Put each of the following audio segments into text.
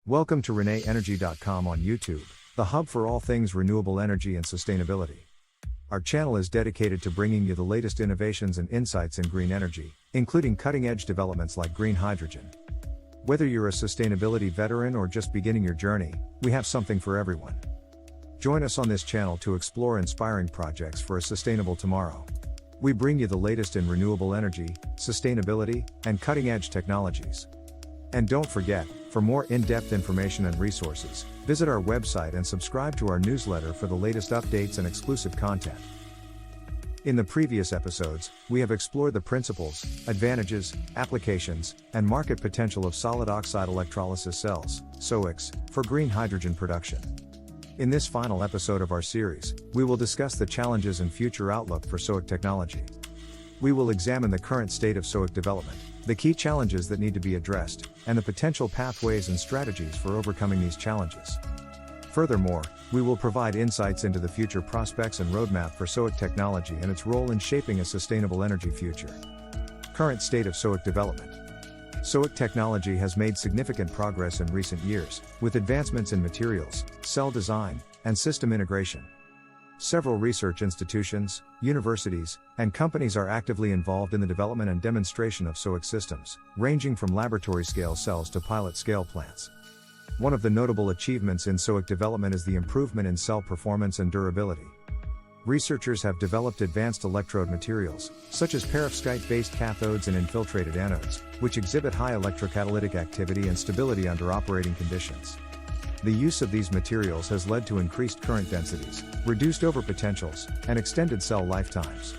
Welcome to ReneEnergy.com on YouTube, the hub for all things renewable energy and sustainability. Our channel is dedicated to bringing you the latest innovations and insights in green energy, including cutting-edge developments like green hydrogen. Whether you're a sustainability veteran or just beginning your journey, we have something for everyone. Join us on this channel to explore inspiring projects for a sustainable tomorrow. We bring you the latest in renewable energy, sustainability, and cutting-edge technologies. And don't forget, for more in-depth information and resources, visit our website and subscribe to our newsletter for the latest updates and exclusive content. In the previous episodes, we have explored the principles, advantages, applications, and market potential of solid oxide electrolysis cells, SOECs, for green hydrogen production. In this final episode of our series, we will discuss the challenges and future outlook for SOEC technology. We will examine the current state of SOEC development, the key challenges that need to be addressed, and the potential pathways and strategies for overcoming these challenges. Furthermore, we will provide insights into the future prospects and roadmap for SOEC technology and its role in shaping a sustainable energy future. Current state of SOEC development. SOEC technology has made significant progress in recent years, with advancements in materials, cell design, and system integration. Several research institutions, universities, and companies are actively involved in the development and demonstration of SOEC systems, ranging from laboratory-scale cells to pilot-scale plants. One of the notable achievements in SOEC development is the improvement in cell performance and durability. Researchers have developed advanced electrode materials, such as perovskite-based cathodes and infiltrated anodes, which exhibit high electrocatalytic activity and stability under operating conditions. The use of these materials has led to increased current densities, reduced overpotentials, and extended cell lifetimes.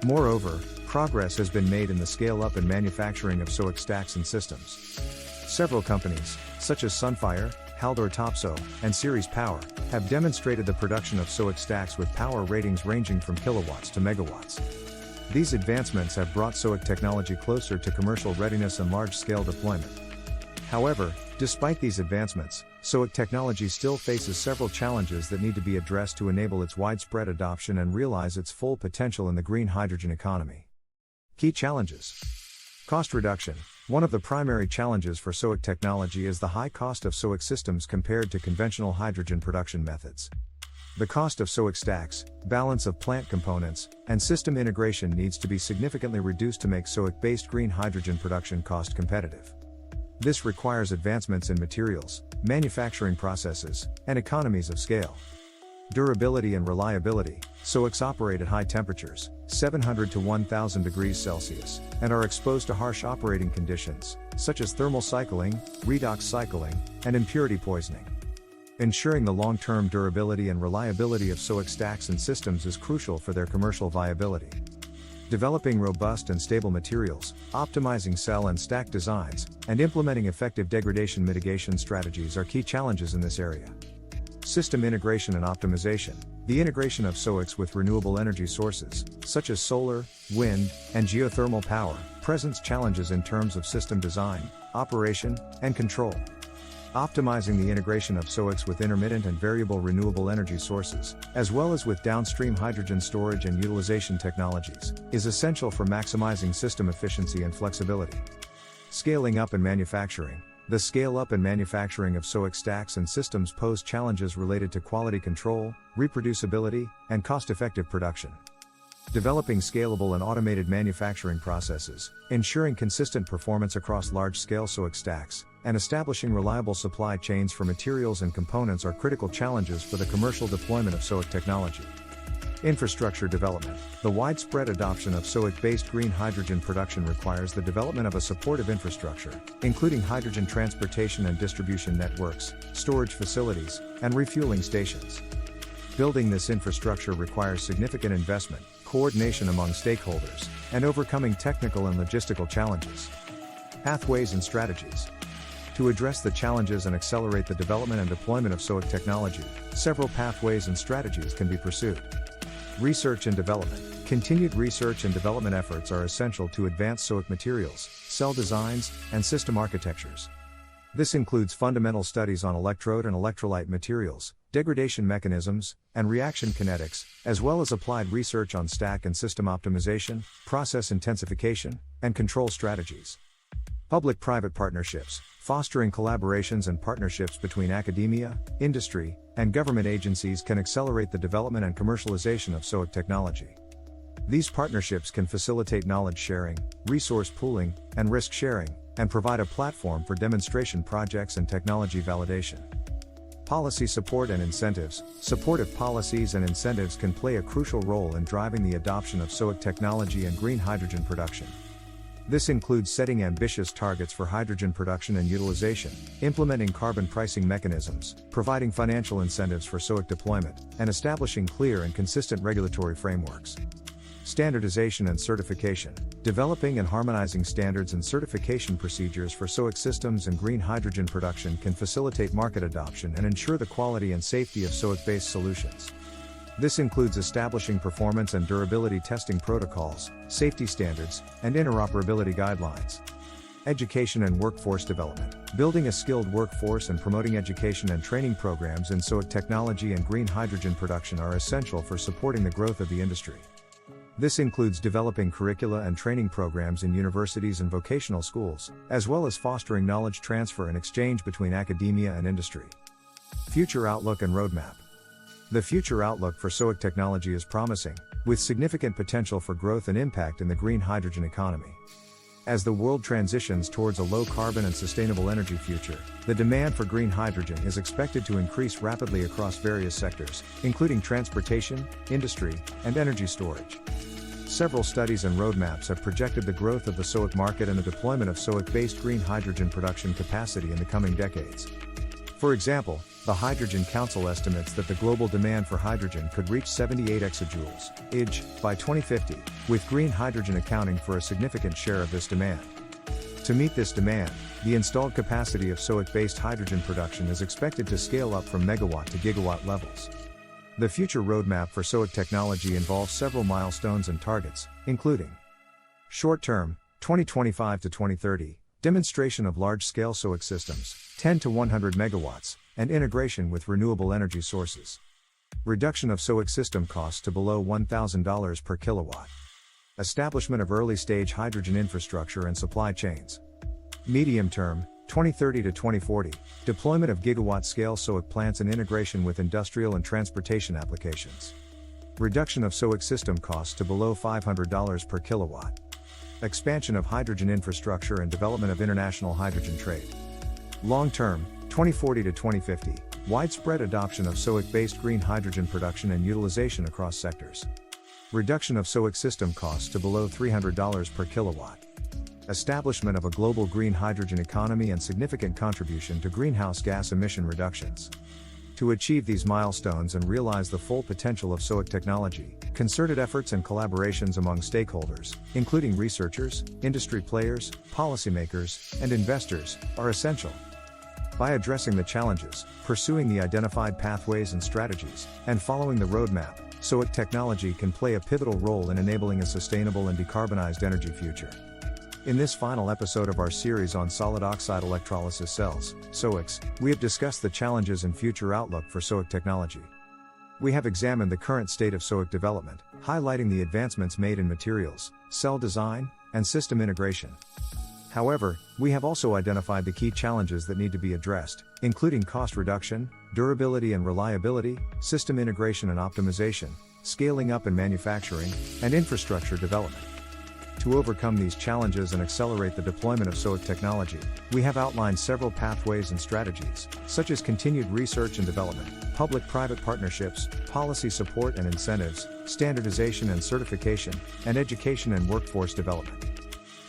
Moreover, progress has been made in the scale-up and manufacturing of SOEC stacks and systems. Several companies, such as Sunfire, Haldor Topsoe, and Ceres Power, have demonstrated the production of SOEC stacks with power ratings ranging from kilowatts to megawatts. These advancements have brought SOEC technology closer to commercial readiness and large-scale deployment. However, despite these advancements, SOEC technology still faces several challenges that need to be addressed to enable its widespread adoption and realize its full potential in the green hydrogen economy. Key challenges. Cost reduction. One of the primary challenges for SOEC technology is the high cost of SOEC systems compared to conventional hydrogen production methods. The cost of SOEC stacks, balance of plant components, and system integration needs to be significantly reduced to make SOEC-based green hydrogen production cost competitive. This requires advancements in materials, manufacturing processes, and economies of scale. Durability and reliability. SOECs operate at high temperatures, 700 to 1000 degrees Celsius, and are exposed to harsh operating conditions, such as thermal cycling, redox cycling, and impurity poisoning. Ensuring the long-term durability and reliability of SOEC stacks and systems is crucial for their commercial viability. Developing robust and stable materials, optimizing cell and stack designs, and implementing effective degradation mitigation strategies are key challenges in this area. System integration and optimization. The integration of SOECs with renewable energy sources, such as solar, wind, and geothermal power, presents challenges in terms of system design, operation, and control. Optimizing the integration of SOECs with intermittent and variable renewable energy sources, as well as with downstream hydrogen storage and utilization technologies, is essential for maximizing system efficiency and flexibility. Scaling up and manufacturing. The scale-up and manufacturing of SOEC stacks and systems pose challenges related to quality control, reproducibility, and cost-effective production. Developing scalable and automated manufacturing processes, ensuring consistent performance across large-scale SOEC stacks, and establishing reliable supply chains for materials and components are critical challenges for the commercial deployment of SOEC technology. Infrastructure development. The widespread adoption of SOEC-based green hydrogen production requires the development of a supportive infrastructure, including hydrogen transportation and distribution networks, storage facilities, and refueling stations. Building this infrastructure requires significant investment, coordination among stakeholders, and overcoming technical and logistical challenges. Pathways and strategies. To address the challenges and accelerate the development and deployment of SOEC technology, several pathways and strategies can be pursued. Research and development. Continued research and development efforts are essential to advance SOEC materials, cell designs, and system architectures. This includes fundamental studies on electrode and electrolyte materials, degradation mechanisms, and reaction kinetics, as well as applied research on stack and system optimization, process intensification, and control strategies. Public-private partnerships, fostering collaborations and partnerships between academia, industry, and government agencies can accelerate the development and commercialization of SOEC technology. These partnerships can facilitate knowledge sharing, resource pooling, and risk sharing, and provide a platform for demonstration projects and technology validation. Policy support and incentives. Supportive policies and incentives can play a crucial role in driving the adoption of SOEC technology and green hydrogen production. This includes setting ambitious targets for hydrogen production and utilization, implementing carbon pricing mechanisms, providing financial incentives for SOEC deployment, and establishing clear and consistent regulatory frameworks. Standardization and certification. Developing and harmonizing standards and certification procedures for SOEC systems and green hydrogen production can facilitate market adoption and ensure the quality and safety of SOEC-based solutions. This includes establishing performance and durability testing protocols, safety standards, and interoperability guidelines. Education and workforce development. Building a skilled workforce and promoting education and training programs in SOEC technology and green hydrogen production are essential for supporting the growth of the industry. This includes developing curricula and training programs in universities and vocational schools, as well as fostering knowledge transfer and exchange between academia and industry. Future outlook and roadmap. The future outlook for SOEC technology is promising, with significant potential for growth and impact in the green hydrogen economy. As the world transitions towards a low-carbon and sustainable energy future, the demand for green hydrogen is expected to increase rapidly across various sectors, including transportation, industry, and energy storage. Several studies and roadmaps have projected the growth of the SOEC market and the deployment of SOEC-based green hydrogen production capacity in the coming decades. For example, the Hydrogen Council estimates that the global demand for hydrogen could reach 78 exajoules, (EJ), by 2050, with green hydrogen accounting for a significant share of this demand. To meet this demand, the installed capacity of SOEC-based hydrogen production is expected to scale up from megawatt to gigawatt levels. The future roadmap for SOEC technology involves several milestones and targets, including short-term, 2025 to 2030, demonstration of large-scale SOEC systems, 10 to 100 megawatts, and integration with renewable energy sources. Reduction of SOEC system costs to below $1,000 per kilowatt. Establishment of early-stage hydrogen infrastructure and supply chains. Medium-term, 2030 to 2040, deployment of gigawatt-scale SOEC plants and integration with industrial and transportation applications. Reduction of SOEC system costs to below $500 per kilowatt. Expansion of hydrogen infrastructure and development of international hydrogen trade. Long-term, 2040 to 2050, widespread adoption of SOEC-based green hydrogen production and utilization across sectors. Reduction of SOEC system costs to below $300 per kilowatt. Establishment of a global green hydrogen economy and significant contribution to greenhouse gas emission reductions. To achieve these milestones and realize the full potential of SOEC technology, concerted efforts and collaborations among stakeholders, including researchers, industry players, policymakers, and investors, are essential. By addressing the challenges, pursuing the identified pathways and strategies, and following the roadmap, SOEC technology can play a pivotal role in enabling a sustainable and decarbonized energy future. In this final episode of our series on solid oxide electrolysis cells, SOECs, we have discussed the challenges and future outlook for SOEC technology. We have examined the current state of SOEC development, highlighting the advancements made in materials, cell design, and system integration. However, we have also identified the key challenges that need to be addressed, including cost reduction, durability and reliability, system integration and optimization, scaling up and manufacturing, and infrastructure development. To overcome these challenges and accelerate the deployment of SOEC technology, we have outlined several pathways and strategies, such as continued research and development, public-private partnerships, policy support and incentives, standardization and certification, and education and workforce development.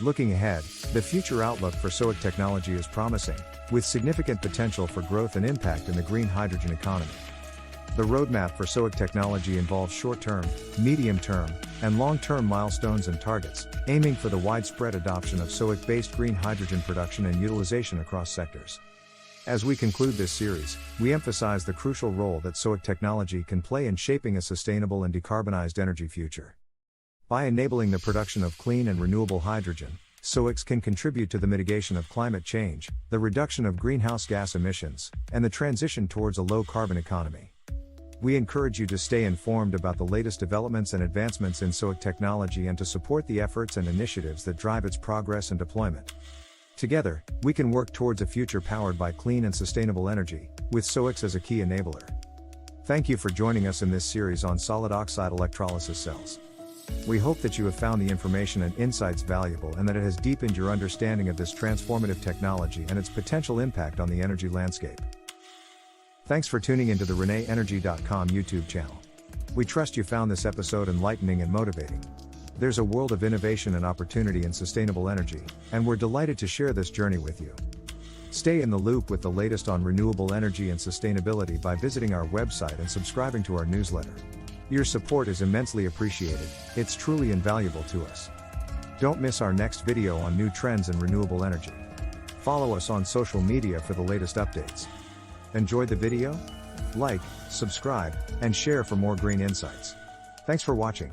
Looking ahead, the future outlook for SOEC technology is promising, with significant potential for growth and impact in the green hydrogen economy. The roadmap for SOEC technology involves short-term, medium-term, and long-term milestones and targets, aiming for the widespread adoption of SOEC-based green hydrogen production and utilization across sectors. As we conclude this series, we emphasize the crucial role that SOEC technology can play in shaping a sustainable and decarbonized energy future. By enabling the production of clean and renewable hydrogen, SOECs can contribute to the mitigation of climate change, the reduction of greenhouse gas emissions, and the transition towards a low-carbon economy. We encourage you to stay informed about the latest developments and advancements in SOEC technology and to support the efforts and initiatives that drive its progress and deployment. Together, we can work towards a future powered by clean and sustainable energy, with SOECs as a key enabler. Thank you for joining us in this series on solid oxide electrolysis cells. We hope that you have found the information and insights valuable and that it has deepened your understanding of this transformative technology and its potential impact on the energy landscape. Thanks for tuning into the ReneEnergy.com YouTube channel. We trust you found this episode enlightening and motivating. There's a world of innovation and opportunity in sustainable energy, and we're delighted to share this journey with you. Stay in the loop with the latest on renewable energy and sustainability by visiting our website and subscribing to our newsletter. Your support is immensely appreciated, it's truly invaluable to us. Don't miss our next video on new trends in renewable energy. Follow us on social media for the latest updates. Enjoyed the video? Like, subscribe, and share for more green insights. Thanks for watching.